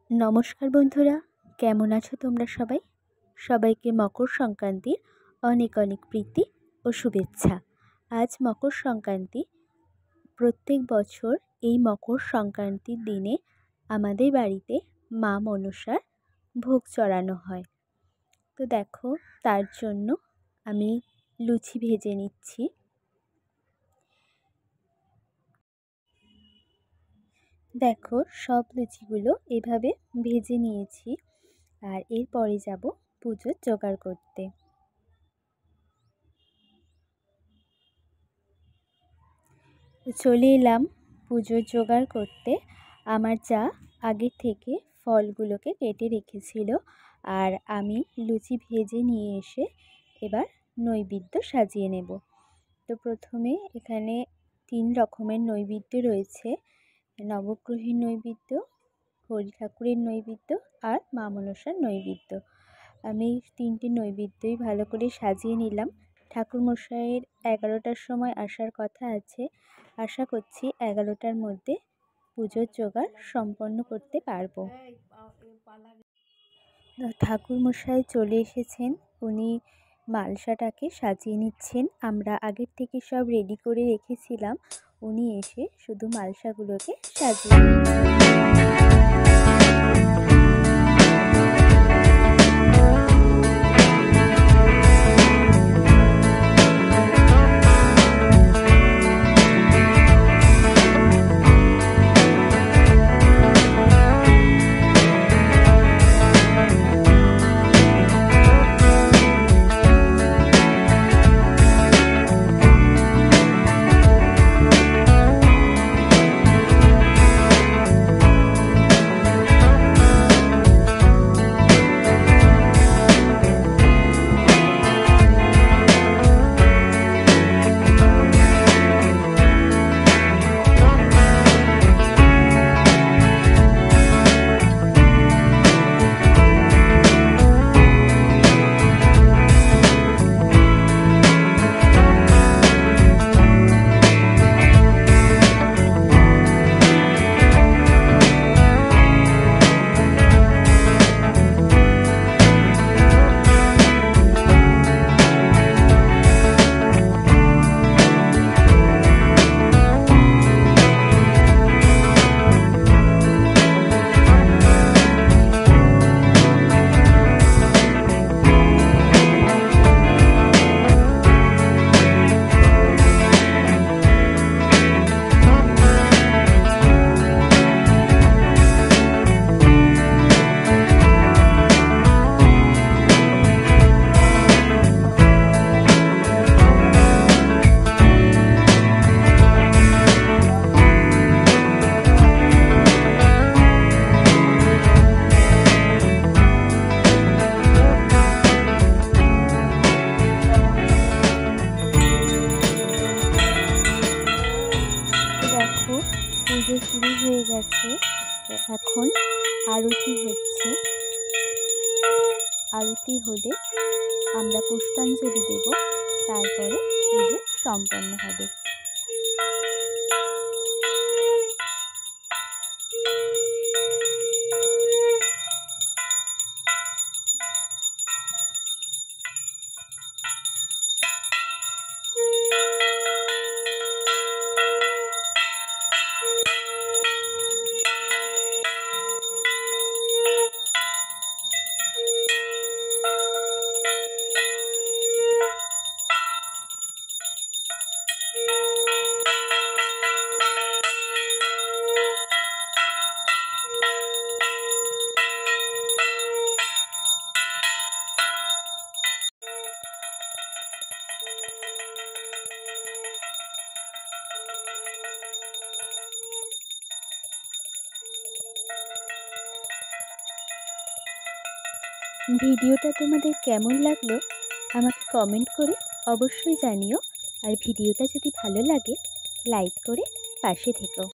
নমস্কার বন্ধুরা, কেমন আছো তোমরা সবাই? সবাইকে মকর সংক্রান্তির অনেক অনেক প্রীতি ও শুভেচ্ছা। আজ মকর সংক্রান্তি। প্রত্যেক বছর এই মকর সংক্রান্তির দিনে আমাদের বাড়িতে মা মনসার ভোগ চড়ানো হয়। তো দেখো, তার জন্য আমি লুচি ভেজে নিচ্ছি। দেখো, সব লুচিগুলো এভাবে ভেজে নিয়েছি, আর এরপরে যাব পুজোর জোগাড় করতে। চলে এলাম পুজোর জোগাড় করতে। আমার যা আগের থেকে ফলগুলোকে কেটে রেখেছিল, আর আমি লুচি ভেজে নিয়ে এসে এবার নৈবেদ্য সাজিয়ে নেব। তো প্রথমে এখানে 3 রকমের নৈবেদ্য রয়েছে: নবগ্রহের নৈবেদ্য, হরি ঠাকুরের নৈবেদ্য আর মা মনসার নৈবেদ্য। আমি 3টে নৈবেদ্যই ভালো করে সাজিয়ে নিলাম। ঠাকুরমশাইয়ের 11টার সময় আসার কথা আছে। আশা করছি 11টার মধ্যে পুজোর জোগাড় সম্পন্ন করতে পারবো। ঠাকুরমশাই চলে এসেছেন, উনি মালসাটাকে সাজিয়ে নিচ্ছেন। আমরা আগের থেকে সব রেডি করে রেখেছিলাম, উনি এসে শুধু মালসাগুলোকে সাজিয়ে পুজো শুরু হয়ে গেছে। এখন আরতি হচ্ছে। আরতি হলে আমরা পুষ্পাঞ্জলি দেব, তারপরে পুজো সম্পন্ন হবে। ভিডিওটা তোমাদের কেমন লাগলো আমাকে কমেন্ট করে অবশ্যই জানিও। আর ভিডিওটা যদি ভালো লাগে লাইক করে পাশে থেকো।